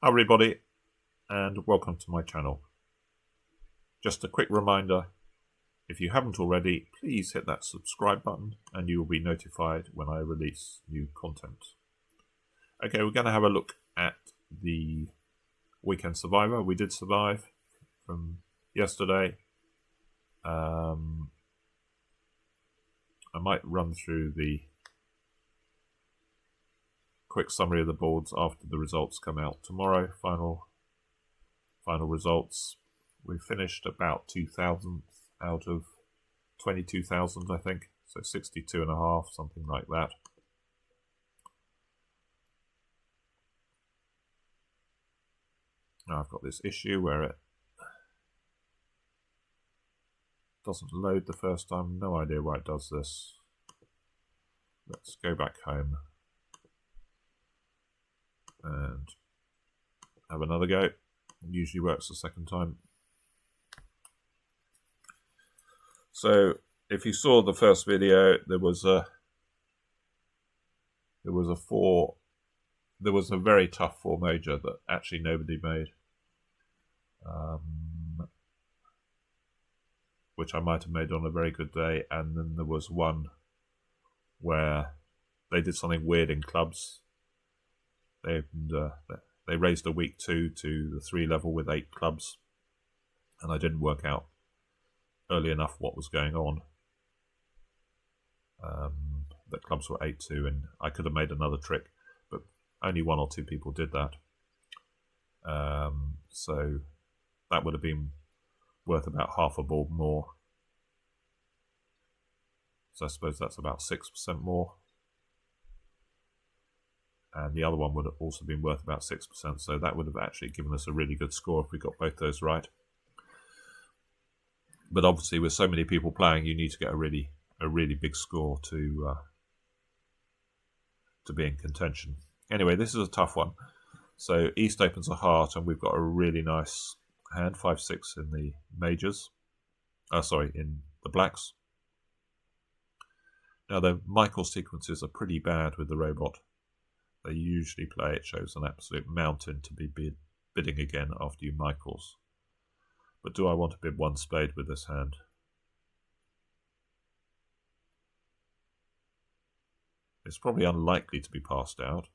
Hi everybody, and welcome to my channel. Just a quick reminder, if you haven't already, please hit that subscribe button and you will be notified when I release new content. Okay, we're going to have a look at the Weekend Survivor. We did survive from yesterday. I might run through the quick summary of the boards after the results come out tomorrow. Final results. We finished about 2,000 out of 22,000, I think. So 62.5, something like that. Now I've got this issue where it doesn't load the first time. No idea why it does this. Let's go back home and have another go. It usually works the second time. So if you saw the first video, there was a very tough 4 major that actually nobody made, which I might have made on a very good day. And then there was one where they did something weird in clubs. They raised a week 2 to the 3 level with 8 clubs, and I didn't work out early enough what was going on. The clubs were 8-2, and I could have made another trick, but only 1 or 2 people did that. So that would have been worth about half a board more. So I suppose that's about 6% more. And the other one would have also been worth about 6%, so that would have actually given us a really good score if we got both those right. But obviously, with so many people playing, you need to get a really big score to be in contention. Anyway, this is a tough one. So East opens a heart, and we've got a really nice hand, 5-6 in the majors. In the blacks. Now the Michael sequences are pretty bad with the robot. They usually play, it shows an absolute mountain to be bidding again after you Michaels. But do I want to bid 1 spade with this hand? It's probably unlikely to be passed out.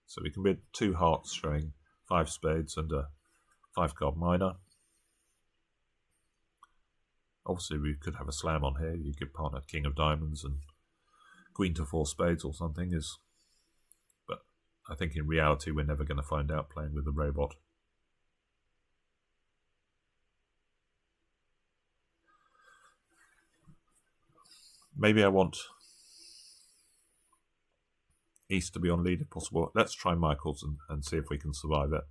So we can bid 2 hearts showing 5 spades and a 5-card minor. Obviously we could have a slam on here. You give partner king of diamonds and queen to 4 spades or something. But I think in reality we're never going to find out playing with the robot. Maybe I want East to be on lead if possible. Let's try Michaels and see if we can survive it.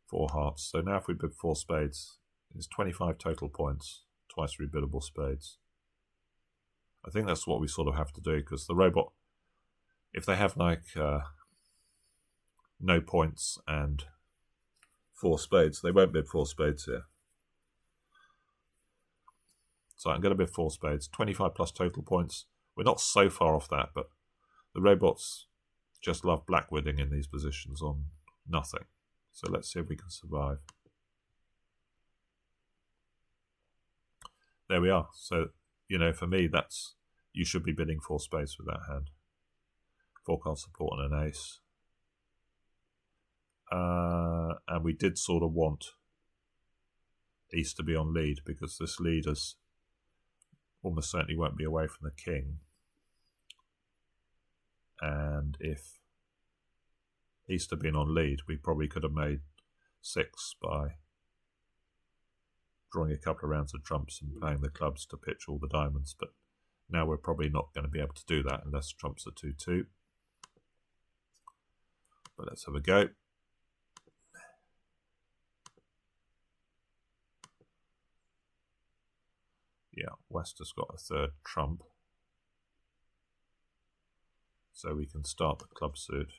4 hearts. So now if we bid 4 spades, it's 25 total points, twice rebiddable spades. I think that's what we sort of have to do, because the robot, if they have like no points and 4 spades, they won't bid 4 spades here. So I'm going to bid 4 spades, 25 plus total points. We're not so far off that, but the robots just love blackwooding in these positions on nothing. So let's see if we can survive. There we are. So, you know, for me, you should be bidding 4 spades with that hand. 4-card support and an ace. And we did sort of want East to be on lead, because this lead almost certainly won't be away from the king. And if East had been on lead, we probably could have made 6 by drawing a couple of rounds of trumps and playing the clubs to pitch all the diamonds. But now we're probably not going to be able to do that unless trumps are 2-2. But let's have a go. Yeah, West has got a 3rd trump. So we can start the club suit.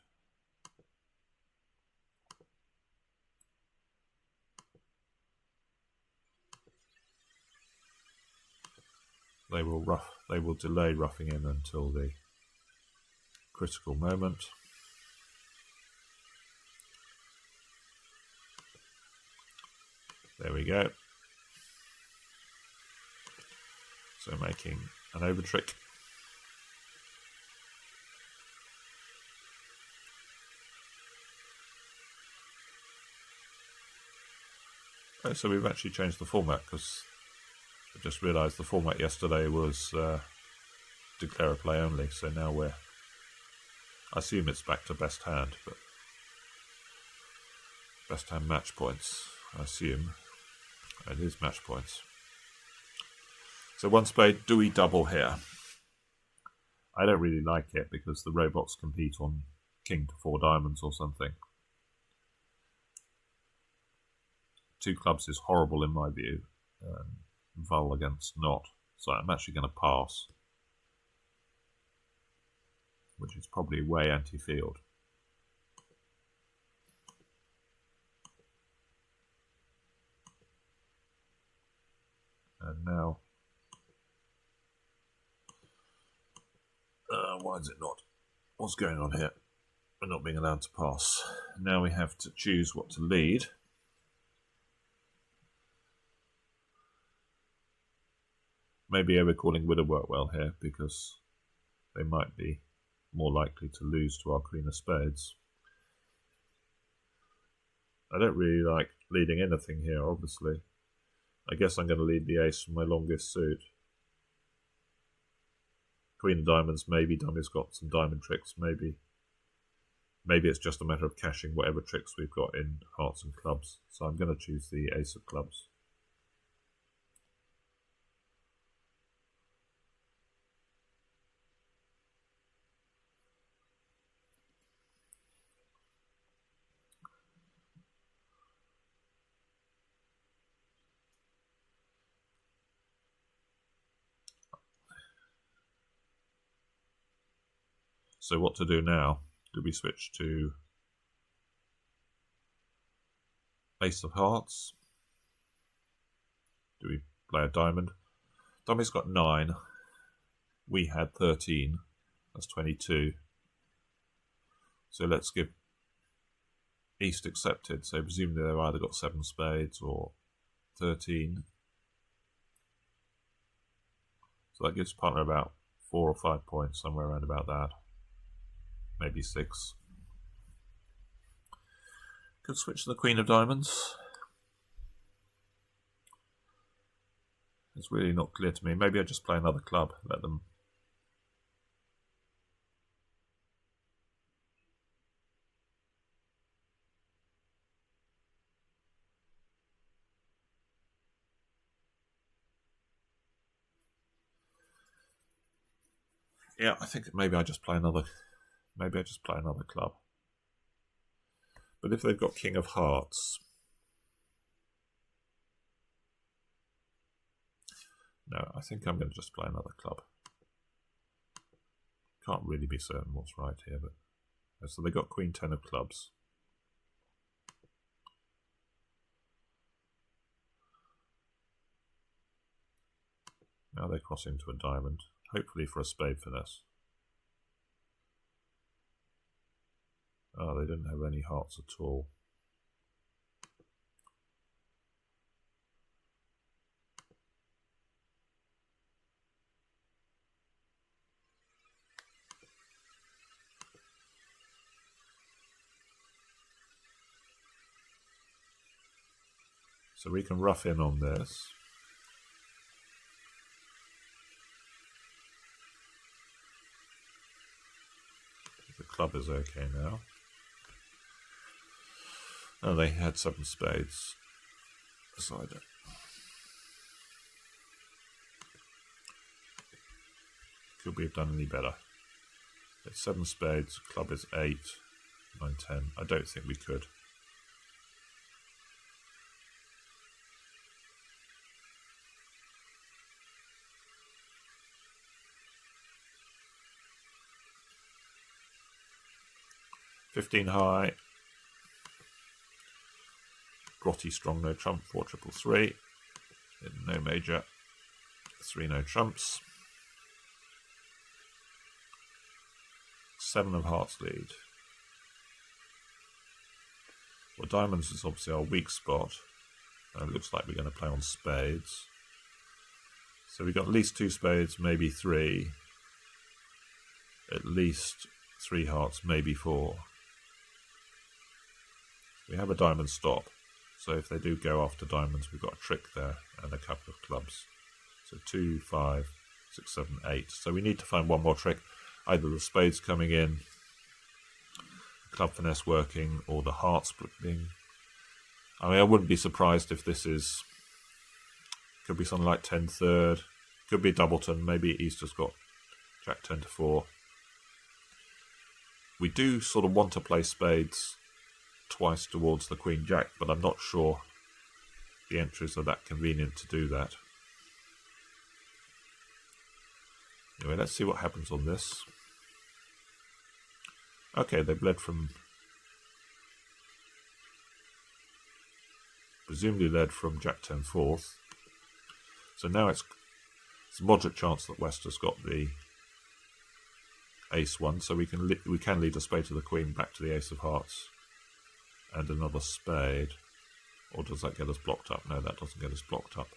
they will delay roughing in until the critical moment. There we go. So making an over trick. Okay, so we've actually changed the format, because I just realised the format yesterday was declare a play only, so now I assume it's back to best hand, but best hand match points, I assume. It is match points. So one spade, do we double here? I don't really like it, because the robots compete on king to 4 diamonds or something. 2 clubs is horrible in my view. Vul against not. So I'm actually going to pass, which is probably way anti-field. And now, why is it not? What's going on here? We're not being allowed to pass. Now we have to choose what to lead. Maybe overcalling would have worked well here, because they might be more likely to lose to our queen of spades. I don't really like leading anything here, obviously. I guess I'm going to lead the ace from my longest suit. Queen of diamonds, maybe dummy's got some diamond tricks, maybe it's just a matter of cashing whatever tricks we've got in hearts and clubs. So I'm going to choose the ace of clubs. So what to do now? Do we switch to ace of hearts? Do we play a diamond? Dummy's got 9. We had 13. That's 22. So let's give East accepted. So presumably they've either got 7 spades or 13. So that gives partner about 4 or 5 points, somewhere around about that. Maybe 6. Could switch to the queen of diamonds. It's really not clear to me. Maybe I just play another club, let them. Yeah, I think maybe I just play another. Maybe I just play another club. But if they've got king of hearts, no, I think I'm going to just play another club. Can't really be certain what's right here, but so they got queen 10 of clubs. Now they cross into a diamond, hopefully for a spade finesse. Oh, they didn't have any hearts at all. So we can rough in on this. The club is okay now. Oh, they had 7 spades. So I don't. Could we have done any better? It's 7 spades, club is 8, 9, 10. I don't think we could. $15 high. Grotty strong, no trump, 4 3 3. No major. 3 no trumps. 7 of hearts lead. Well, diamonds is obviously our weak spot. It looks like we're going to play on spades. So we've got at least 2 spades, maybe 3. At least 3 hearts, maybe 4. We have a diamond stop. So if they do go after diamonds, we've got a trick there and a couple of clubs. So 2, 5, 6, 7, 8. So we need to find one more trick. Either the spades coming in, club finesse working, or the hearts being. I mean, I wouldn't be surprised if this is, could be something like 10 third, could be Doubleton, maybe Easter's got Jack 10 to 4. We do sort of want to play spades twice towards the Queen Jack, but I'm not sure the entries are that convenient to do that. Anyway, let's see what happens on this. Okay, they've led from, presumably led from Jack 10 fourth. So now it's a moderate chance that West has got the ace 1, so we can lead a spade to the Queen back to the ace of hearts and another spade. Or does that get us blocked up? No, that doesn't get us blocked up.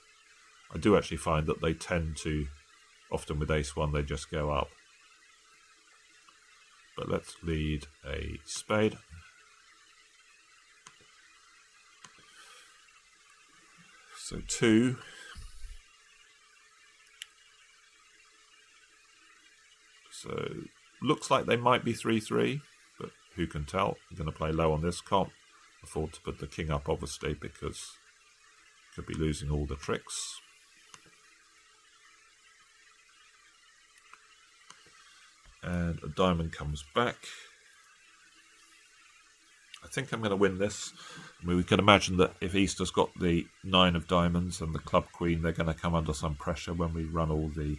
I do actually find that they tend to, often with ace 1, they just go up. But let's lead a spade. So 2. So looks like they might be 3-3, but who can tell? I'm going to play low on this. Can't afford to put the king up, obviously, because could be losing all the tricks. And a diamond comes back. I think I'm going to win this. I mean, we can imagine that if Easter's got the 9 of diamonds and the club queen, they're going to come under some pressure when we run all the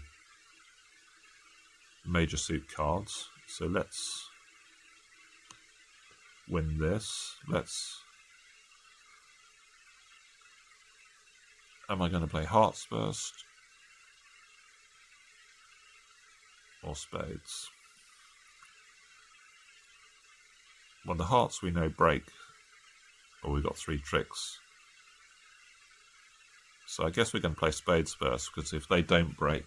major suit cards. So let's win this. Am I going to play hearts first? Or spades? Well, the hearts we know break. Or we've got 3 tricks. So I guess we're going to play spades first, because if they don't break,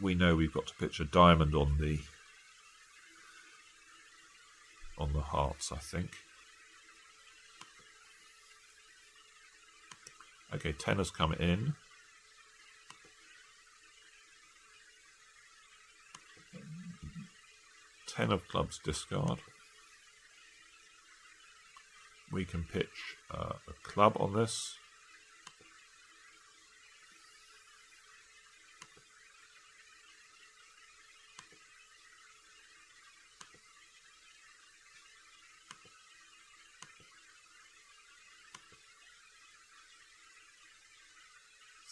we know we've got to pitch a diamond on the hearts, I think. Okay, 10 has come in. Ten of clubs discard. We can pitch a club on this.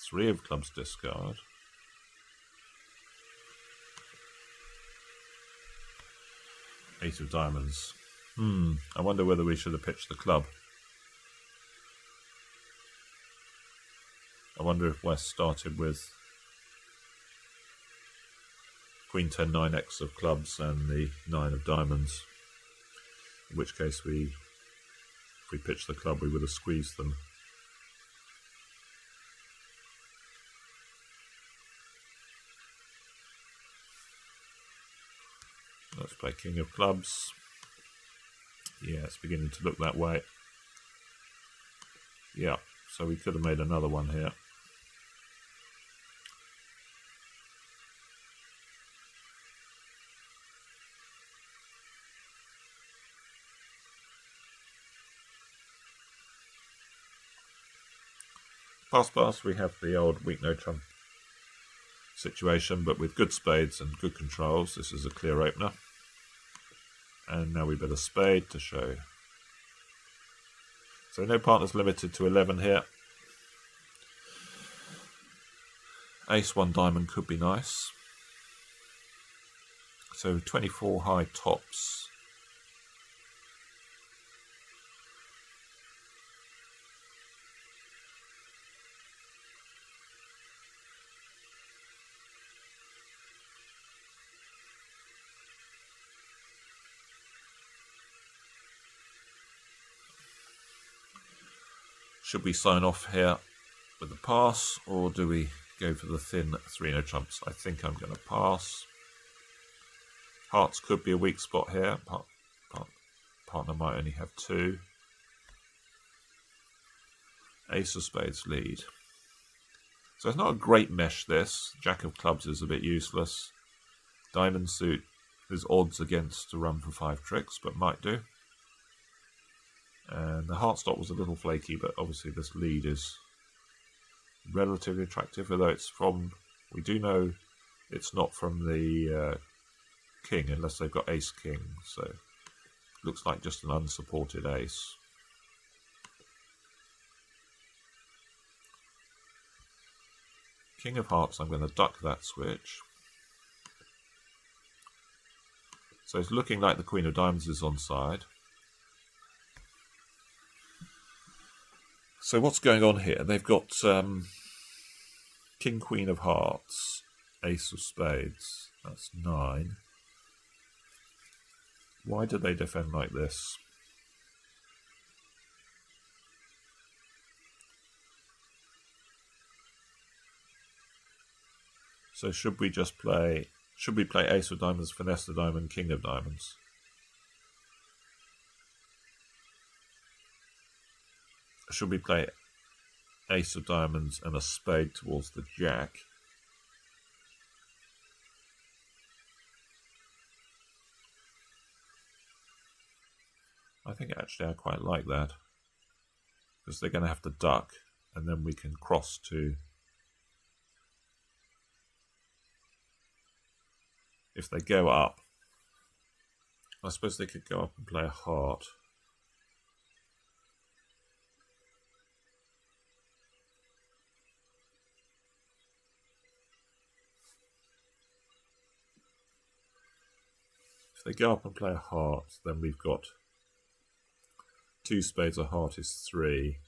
Three of clubs discard. Eight of diamonds. I wonder whether we should have pitched the club. I wonder if West started with Queen 10, 9x of clubs and the 9 of diamonds. In which case if we pitched the club, we would have squeezed them. Let's play king of clubs. Yeah, it's beginning to look that way. Yeah, so we could have made another one here. Pass, we have the old weak no trump situation, but with good spades and good controls, this is a clear opener. And now we bet a spade to show. So no partners limited to 11 here. Ace 1 diamond could be nice. So 24 high tops. Should we sign off here with the pass, or do we go for the thin 3-no trumps? I think I'm going to pass. Hearts could be a weak spot here. Partner might only have 2. Ace of spades lead. So it's not a great mesh, this. Jack of clubs is a bit useless. Diamond suit is odds against to run for 5 tricks, but might do. And the heart stop was a little flaky, but obviously this lead is relatively attractive, although it's from, we do know it's not from the king unless they've got ace king, so looks like just an unsupported ace. King of hearts, I'm going to duck that switch. So it's looking like the queen of diamonds is on side. So what's going on here? They've got king, queen of hearts, ace of spades. That's 9. Why do they defend like this? So should we play ace of diamonds, finesse the diamond, king of diamonds? Should we play ace of diamonds and a spade towards the jack? I think actually I quite like that, because they're going to have to duck, and then we can cross to, if they go up, I suppose they could go up and play a heart. If they go up and play a heart, then we've got 2 spades, a heart is 3,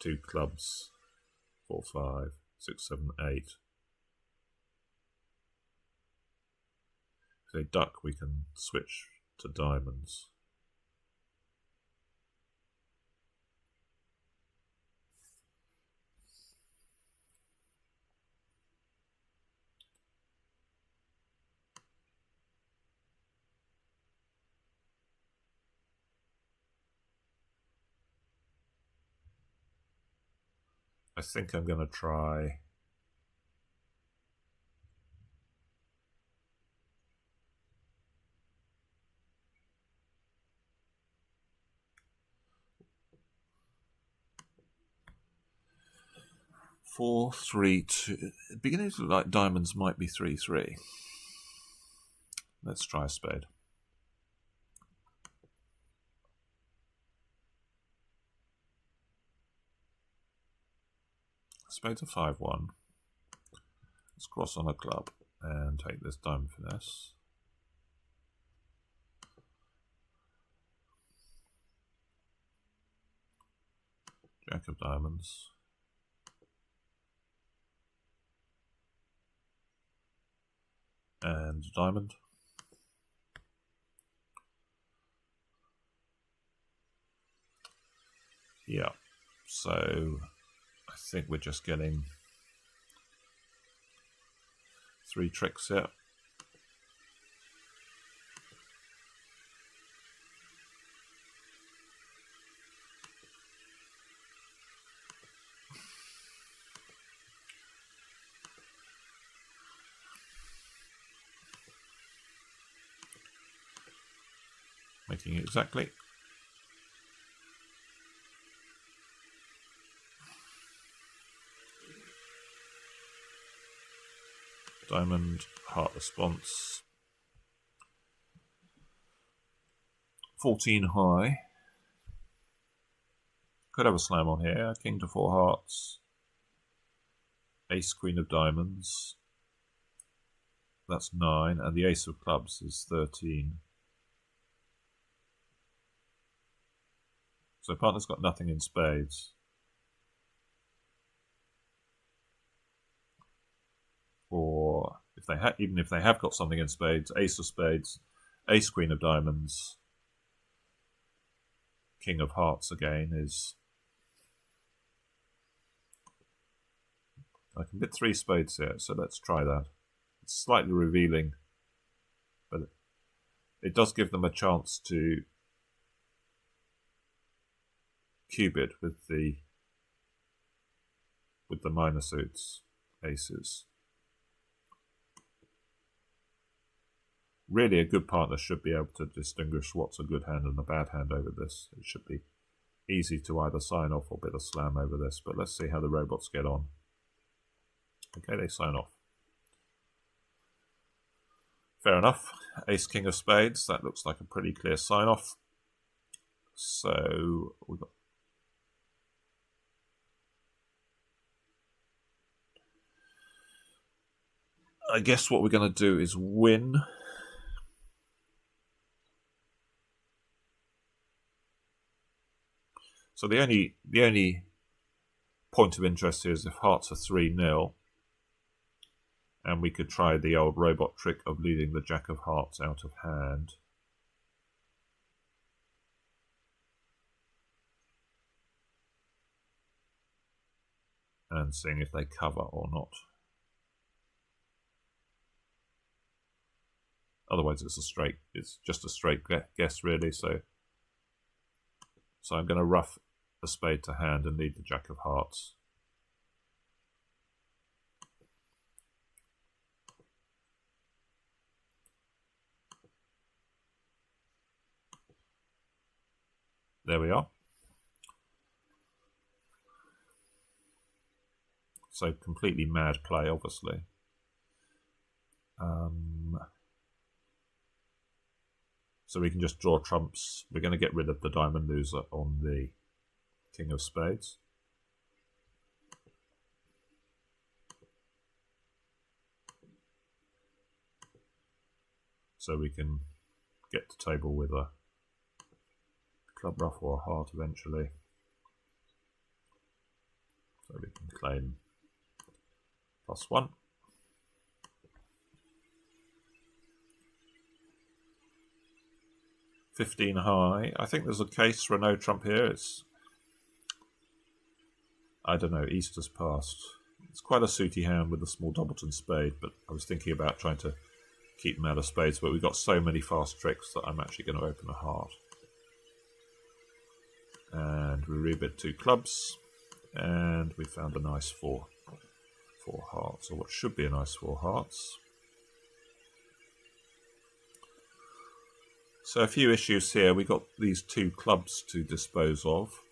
2 clubs, 4, 5, 6, 7, 8. If they duck, we can switch to diamonds. I think I'm going to try four, 3, 2. Beginning to look like diamonds might be 3, 3. Let's try a spade. Spade's a 5, 1. Let's cross on a club and take this diamond finesse. Jack of diamonds. And diamond. Yeah, so I think we're just getting 3 tricks here. Making it exactly. Diamond, heart response. 14 high. Could have a slam on here. King to 4 hearts. Ace, queen of diamonds. That's 9. And the ace of clubs is 13. So partner's got nothing in spades. Or if they even if they have got something in spades, ace of spades, ace, queen of diamonds, king of hearts again is I can bid 3 spades here, so let's try that. It's slightly revealing, but it does give them a chance to cube it with the minor suits, aces. Really, a good partner should be able to distinguish what's a good hand and a bad hand over this. It should be easy to either sign off or bid a slam over this, but let's see how the robots get on. Okay, they sign off. Fair enough. Ace, king of spades. That looks like a pretty clear sign off. So we've got I guess what we're going to do is win. So the only point of interest here is if hearts are 3-0, and we could try the old robot trick of leading the jack of hearts out of hand. And seeing if they cover or not. Otherwise it's just a straight guess really, so I'm going to rough a spade to hand and lead the jack of hearts. There we are. So completely mad play, obviously. So we can just draw trumps. We're going to get rid of the diamond loser on the king of spades. So we can get to table with a club ruff or a heart eventually. So we can claim +1. $15 high. I think there's a case for a no trump here. I don't know, Easter's passed. It's quite a suity hand with a small doubleton spade, but I was thinking about trying to keep them out of spades, but we've got so many fast tricks that I'm actually going to open a heart. And we rebid 2 clubs, and we found a nice four hearts, or what should be a nice 4 hearts. So a few issues here. We got these 2 clubs to dispose of,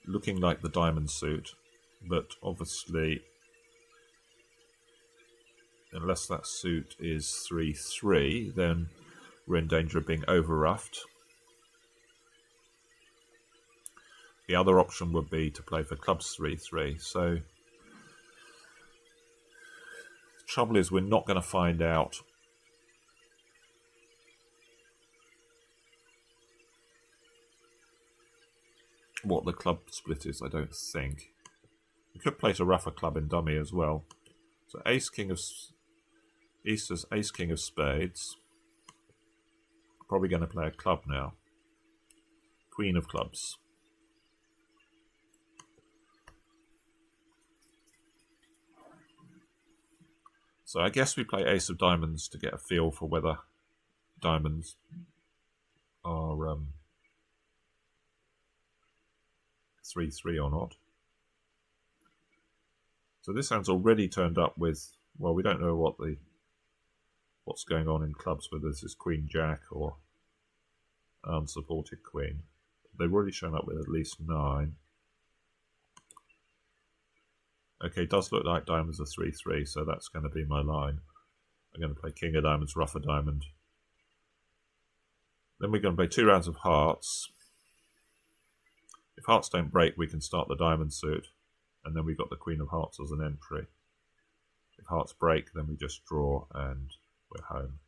looking like the diamond suit, but obviously, unless that suit is 3-3, then we're in danger of being over-ruffed. The other option would be to play for clubs 3-3. So the trouble is we're not going to find out what the club split is, I don't think. We could place a rougher club in dummy as well. So Easter's ace king of spades. Probably going to play a club now. Queen of clubs. So I guess we play ace of diamonds to get a feel for whether diamonds are 3-3 or not. So this hand's already turned up with, well, we don't know what's going on in clubs, whether this is queen jack or unsupported queen. They've already shown up with at least 9. Okay, does look like diamonds are 3-3, so that's going to be my line. I'm going to play king of diamonds, rough a diamond. Then we're going to play 2 rounds of hearts. If hearts don't break, we can start the diamond suit, and then we've got the queen of hearts as an entry. If hearts break, then we just draw and we're home.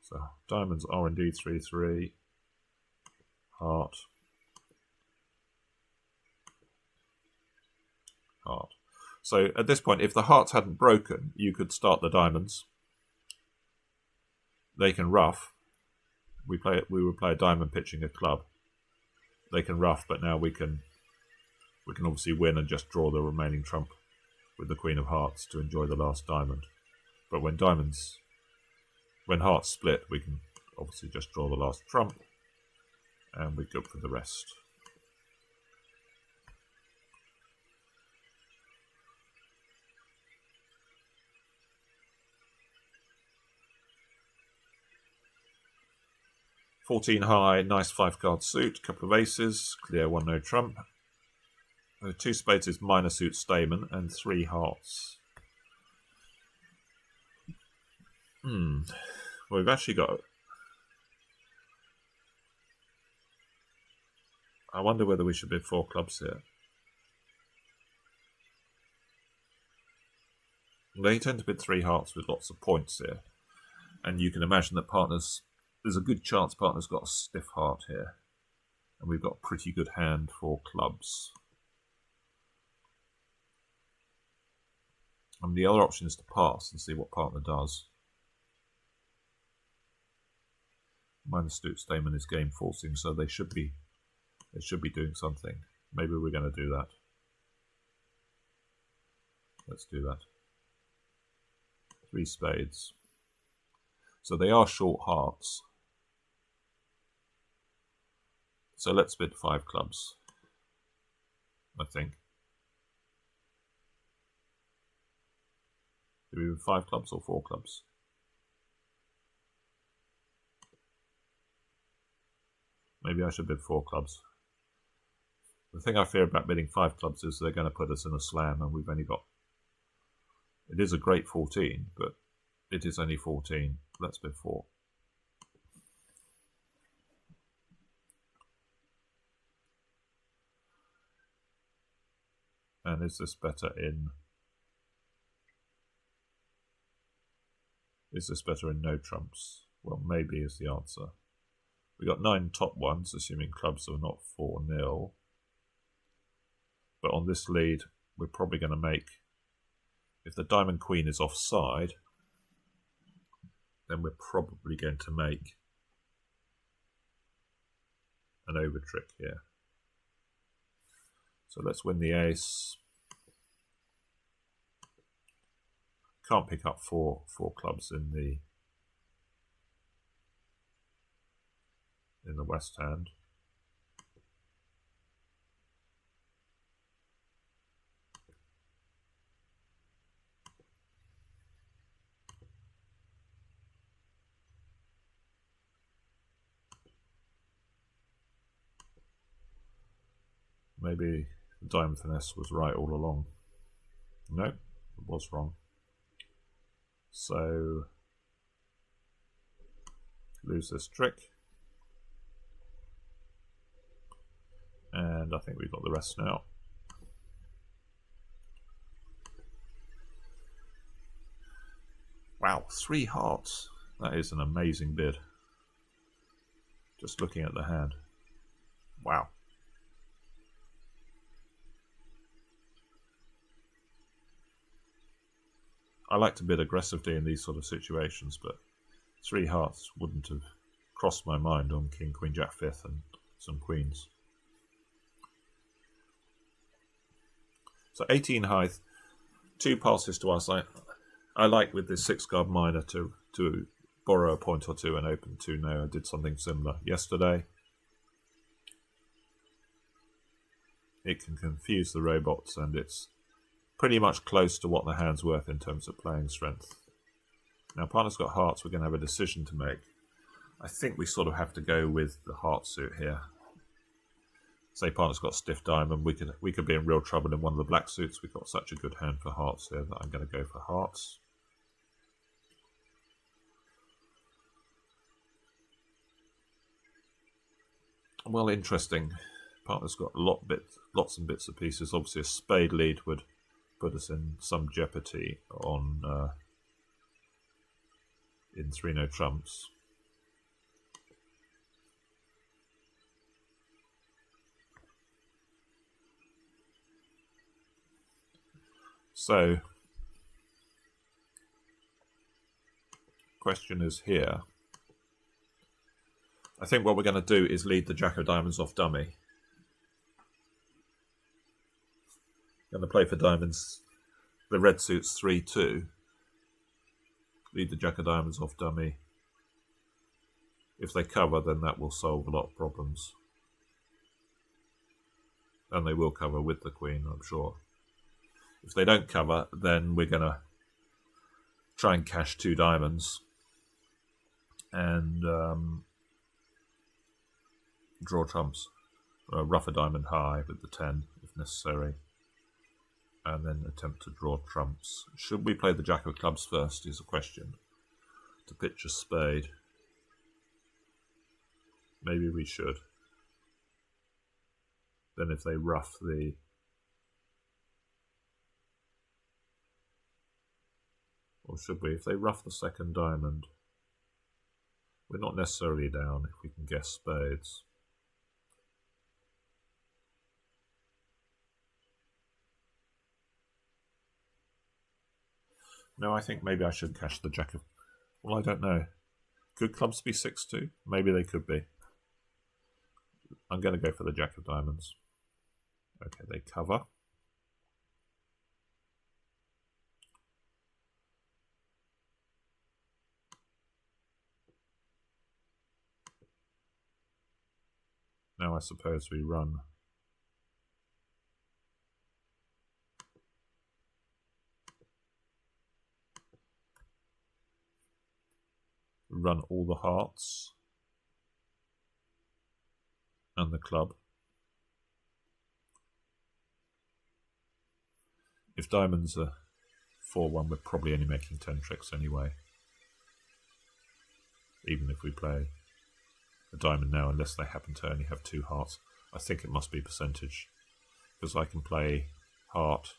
So diamonds are indeed 3-3. Heart. Heart. So at this point, if the hearts hadn't broken, you could start the diamonds. They can rough, we would play a diamond pitching a club. They can ruff, but now we can obviously win and just draw the remaining trump with the Queen of Hearts to enjoy the last diamond. But when hearts split, we can obviously just draw the last trump, and we're good for the rest. $14 high, nice 5-card suit, couple of aces, clear 1 no trump. 2 spades is minor suit Stamen, and 3 hearts. Well, we've actually got... I wonder whether we should bid 4 clubs here. They tend to bid 3 hearts with lots of points here. And you can imagine that partners... There's a good chance partner's got a stiff heart here. And we've got a pretty good hand for clubs. And the other option is to pass and see what partner does. Minor suit Stamen is game forcing, so they should be doing something. Maybe we're going to do that. Let's do that. 3 spades. So they are short hearts. So let's bid 5 clubs, I think. Do we bid 5 clubs or 4 clubs? Maybe I should bid 4 clubs. The thing I fear about bidding 5 clubs is they're going to put us in a slam, and we've only got... It is a great 14, but it is only 14. Let's bid 4. And is this better in... Is this better in no trumps? Well, maybe is the answer. We got 9 top ones, assuming clubs are not 4-0. But on this lead, we're probably going to make... If the diamond queen is offside, then we're probably going to make an over trick here. So let's win the ace. Can't pick up four clubs in the west hand. Maybe the diamond finesse was right all along. No, it was wrong. So, lose this trick. And I think we've got the rest now. Wow, 3 hearts. That is an amazing bid. Just looking at the hand. Wow. I like to bid aggressively in these sort of situations, but 3 hearts wouldn't have crossed my mind on king, queen, jack, fifth, and some queens. So 18 high, 2 passes to us. I like with this 6-card minor to borrow a point or 2 and open 2. No, I did something similar yesterday. It can confuse the robots, and it's pretty much close to what the hand's worth in terms of playing strength. Now, partner's got hearts. We're going to have a decision to make. I think we sort of have to go with the heart suit here. Say partner's got stiff diamond. We could be in real trouble in one of the black suits. We've got such a good hand for hearts here that I'm going to go for hearts. Well, interesting. Partner's got lots and bits of pieces. Obviously, a spade lead would put us in some jeopardy on in 3 no trumps. So, question is here. I think what we're going to do is lead the Jack of Diamonds off dummy. Going to play for diamonds. The red suit's 3-2. Lead the Jack of Diamonds off dummy. If they cover, then that will solve a lot of problems. And they will cover with the Queen, I'm sure. If they don't cover, then we're going to try and cash 2 diamonds. And draw trumps. Ruff a diamond high with the 10, if necessary. And then attempt to draw trumps. Should we play the Jack of Clubs first is a question. To pitch a spade. Maybe we should. Then if they ruff the... Or should we? If they ruff the second diamond, we're not necessarily down if we can guess spades. No, I think maybe I should cash the Jack of... Well, I don't know. Could clubs be 6-2? Maybe they could be. I'm going to go for the Jack of Diamonds. Okay, they cover. Now I suppose we run. Run all the hearts and the club. If diamonds are 4-1, we're probably only making 10 tricks anyway. Even if we play a diamond now, unless they happen to only have 2 hearts. I think it must be percentage, because I can play heart.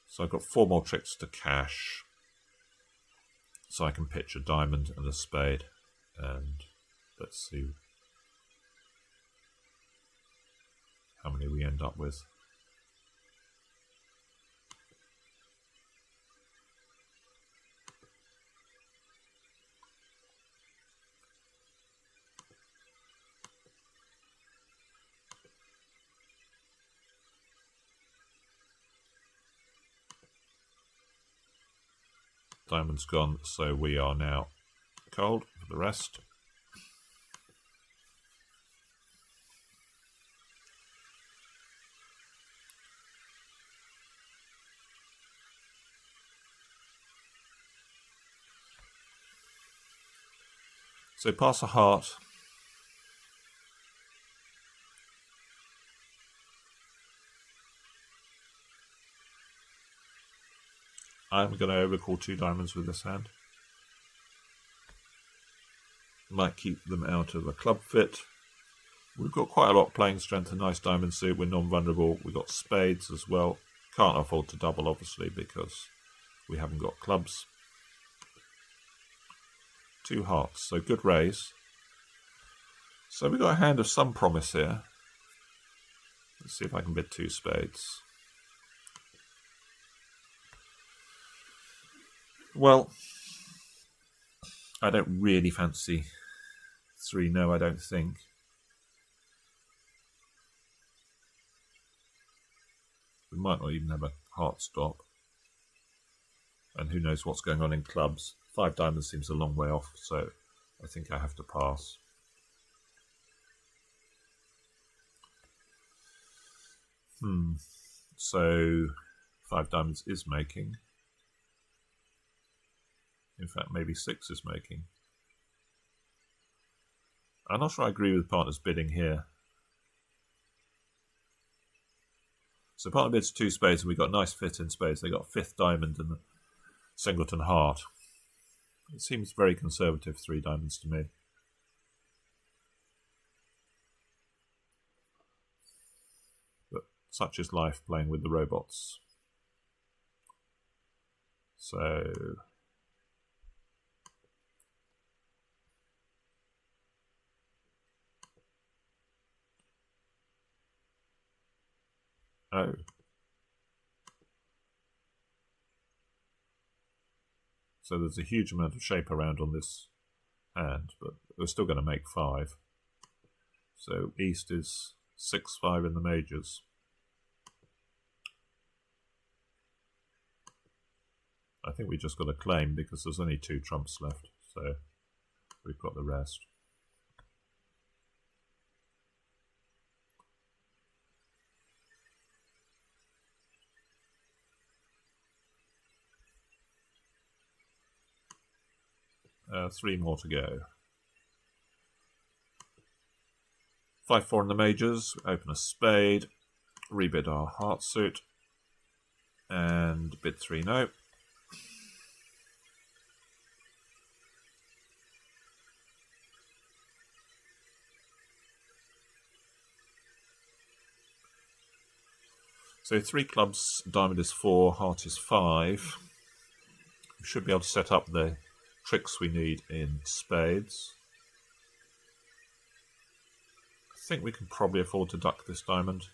So I've got 4 more tricks to cash. So I can pitch a diamond and a spade. And let's see how many we end up with. Diamond's gone, so we are now cold for the rest. So pass a heart. I'm going to overcall 2 diamonds with this hand. Might keep them out of a club fit. We've got quite a lot of playing strength, a nice diamond suit. We're non-vulnerable. We've got spades as well. Can't afford to double, obviously, because we haven't got clubs. 2 hearts, so good raise. So we've got a hand of some promise here. Let's see if I can bid 2 spades. Well, I don't really fancy 3, no, I don't think. We might not even have a heart stop. And who knows what's going on in clubs. 5 diamonds seems a long way off, so I think I have to pass. So 5 diamonds is making. In fact, maybe 6 is making. I'm not sure I agree with partner's bidding here. So partner bids 2 spades, and we got nice fit in spades. They got 5th diamond and the singleton heart. It seems very conservative, 3 diamonds to me. But such is life, playing with the robots. So... Oh. So there's a huge amount of shape around on this hand, but we're still going to make 5. So East is 6-5 in the majors. I think we just got a claim because there's only 2 trumps left, so we've got the rest. Three more to go. 5-4 in the majors, open a spade, rebid our heart suit, and bid 3 no. So 3 clubs, diamond is 4, heart is 5. We should be able to set up the tricks we need in spades. I think we can probably afford to duck this diamond.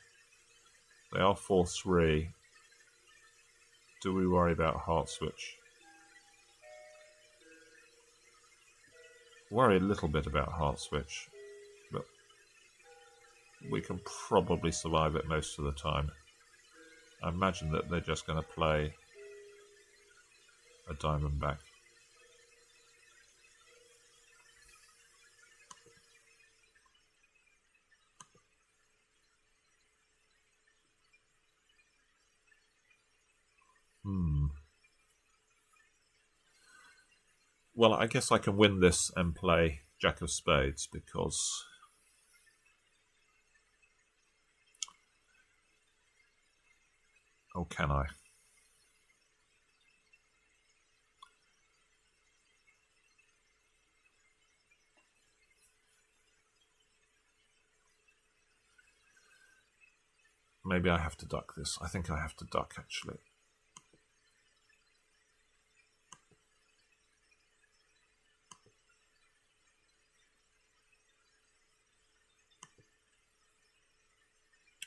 They are 4-3. Do we worry about heart switch? Worry a little bit about heart switch, but we can probably survive it most of the time. I imagine that they're just going to play a diamond back. Well, I guess I can win this and play Jack of Spades because oh, can I? Maybe I have to duck this. I think I have to duck, actually.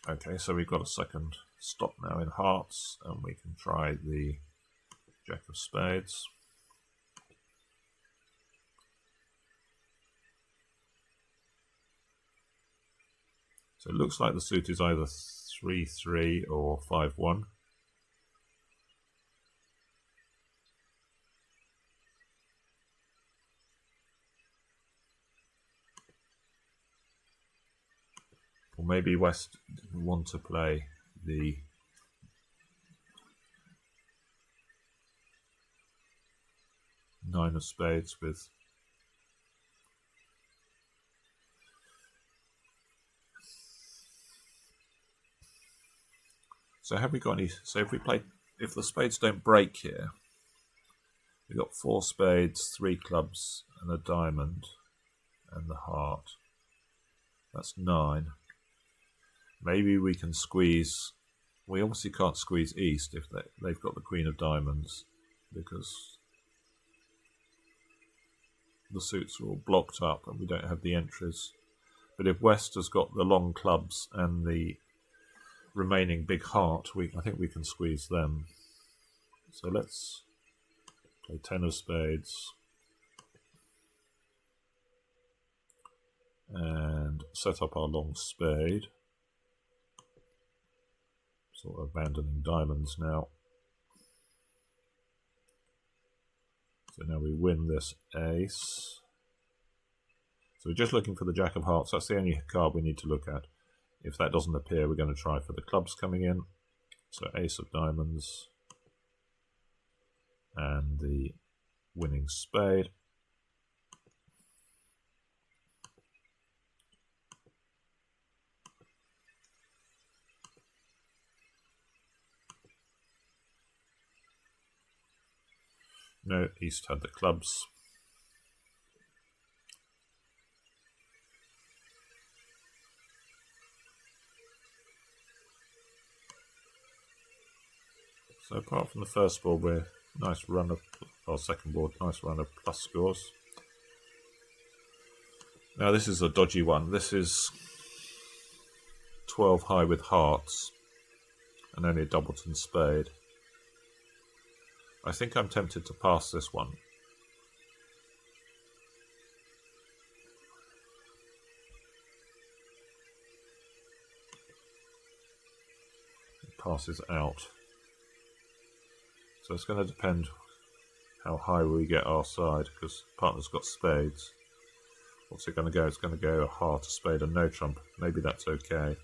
Okay, so we've got a second stop now in hearts, and we can try the Jack of Spades. So it looks like the suit is either 3-3 or 5-1. Or maybe West didn't want to play the Nine of Spades with so have we got any? So if we play, if the spades don't break here, we've got 4 spades, 3 clubs, and a diamond, and the heart. That's 9. Maybe we can squeeze. We obviously can't squeeze East if they've got the Queen of Diamonds because the suits are all blocked up and we don't have the entries. But if West has got the long clubs and the remaining big heart, I think we can squeeze them. So let's play 10 of Spades and set up our long spade. Sort of abandoning diamonds now. So now we win this ace. So we're just looking for the Jack of Hearts. That's the only card we need to look at. If that doesn't appear, we're going to try for the clubs coming in. So Ace of Diamonds and the winning spade. No, East had the clubs. So apart from the first board, we're nice run of our second board, nice run of plus scores. Now this is a dodgy one. This is 12 high with hearts and only a doubleton spade. I think I'm tempted to pass this one. passes out. So it's going to depend how high we get our side, because partner's got spades. What's it going to go? It's going to go a heart, a spade, and no trump. Maybe that's okay.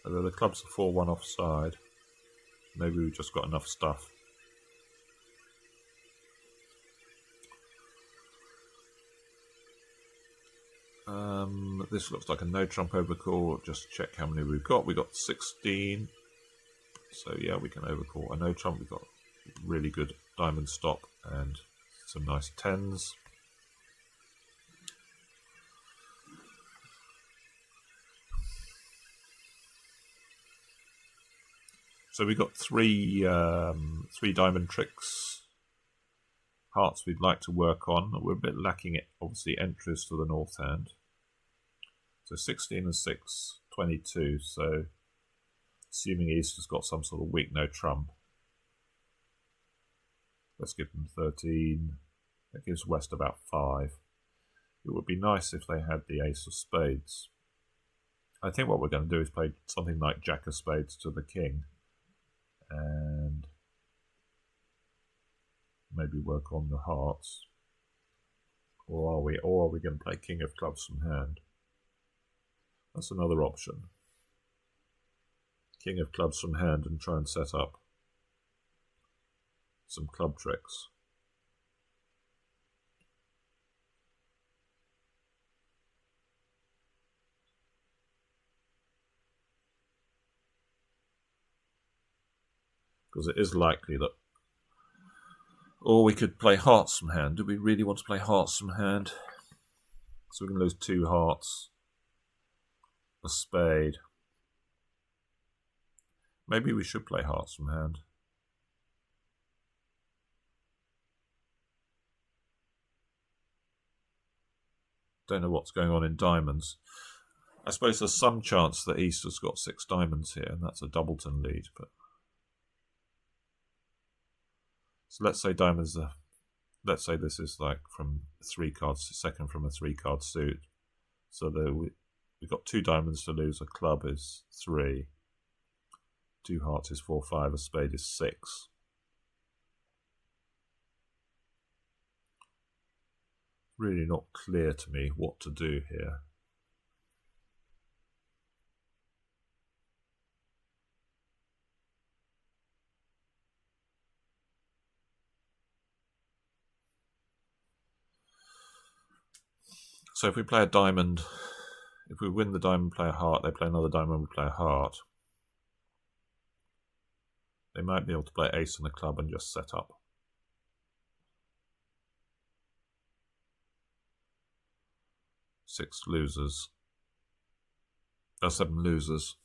Although the club's a 4-1 offside, maybe we've just got enough stuff. This looks like a no trump overcall. Just check how many we've got. We got 16. So yeah, we can overcall. A no trump. We've got really good diamond stop and some nice tens. So we got three diamond tricks. Hearts we'd like to work on. We're a bit lacking it, obviously, entries to the north hand. So 16 and 6, 22. So assuming East has got some sort of weak no trump. Let's give them 13. That gives West about 5. It would be nice if they had the ace of spades. I think what we're going to do is play something like Jack of spades to the king. And maybe work on the hearts. Or are we going to play king of clubs from hand? That's another option. King of clubs from hand and try and set up some club tricks. Because it is likely that... Or we could play hearts from hand. Do we really want to play hearts from hand? So we can lose 2 hearts. A spade. Maybe we should play hearts from hand. Don't know what's going on in diamonds. I suppose there's some chance that East has got 6 diamonds here, and that's a doubleton lead. But so let's say diamonds are... Let's say this is like from 3 cards, second from a 3-card suit. So we've got 2 diamonds to lose. A club is 3. 2 hearts is 4, 5. A spade is 6. Really not clear to me what to do here. So if we play a diamond, if we win the diamond, play a heart, they play another diamond, we play a heart. They might be able to play ace and a club and just set up. Six losers. 7 losers.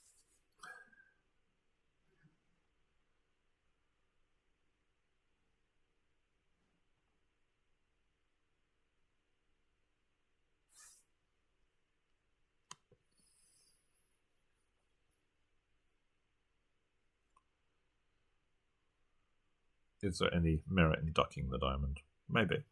Is there any merit in ducking the diamond? Maybe.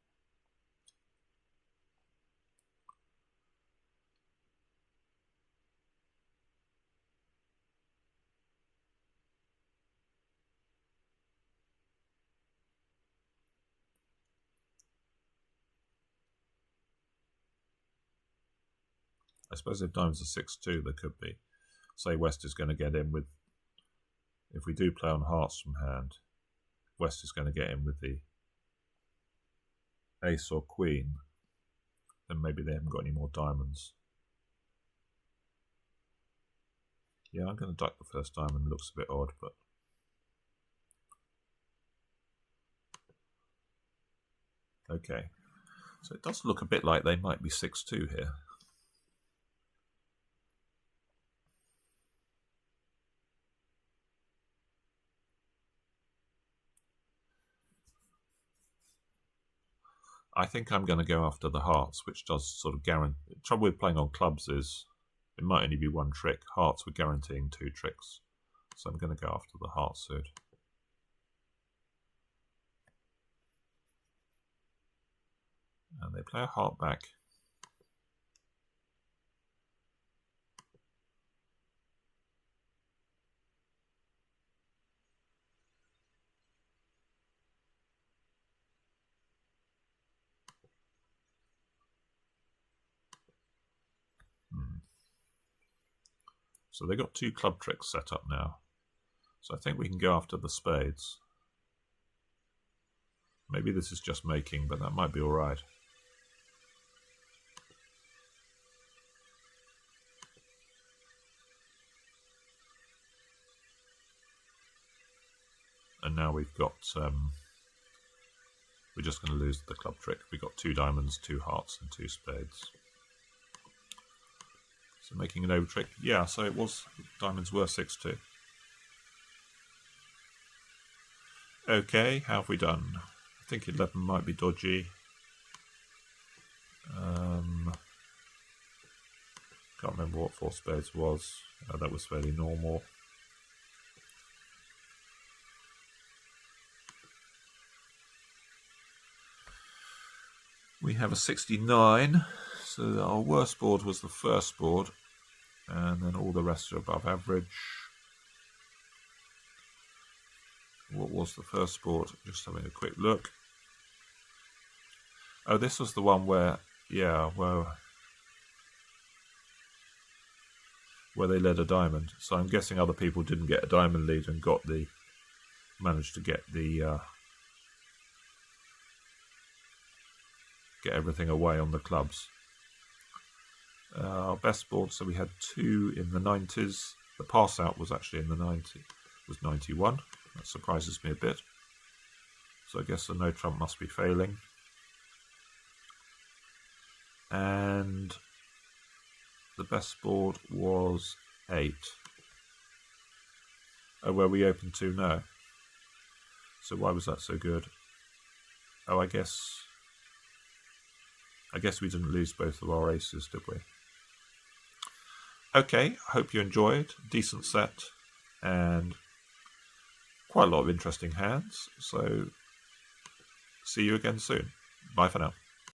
I suppose if diamonds are 6-2, there could be. Say West is going to get in with... If we do play on hearts from hand, West is going to get in with the ace or queen, then maybe they haven't got any more diamonds. Yeah, I'm going to duck the first diamond. It looks a bit odd, but... Okay. So it does look a bit like they might be 6-2 here. I think I'm going to go after the hearts, which does sort of guarantee... The trouble with playing on clubs is it might only be 1 trick. Hearts were guaranteeing 2 tricks. So I'm going to go after the heart suit. And they play a heart back. So they've got 2 club tricks set up now. So I think we can go after the spades. Maybe this is just making, but that might be alright. And now we've got, we're just going to lose the club trick. We've got 2 diamonds, 2 hearts and 2 spades. So making an over trick. Yeah, so it was, diamonds were 6-2. Okay, how have we done? I think 11 might be dodgy. Can't remember what 4 spades was. That was fairly normal. We have a 69, so our worst board was the first board, and then all the rest are above average. What was the first board? Just having a quick look. Oh, this was the one where, yeah, well, where they led a diamond. So I'm guessing other people didn't get a diamond lead and managed to get everything away on the clubs. Our best board, so we had 2 in the 90s. The pass out was actually in the 90s, was 91. That surprises me a bit. So I guess the no trump must be failing. And the best board was 8. Oh, where we opened 2 now. So why was that so good? Oh, I guess we didn't lose both of our aces, did we? Okay, hope you enjoyed. Decent set and quite a lot of interesting hands. So see you again soon. Bye for now.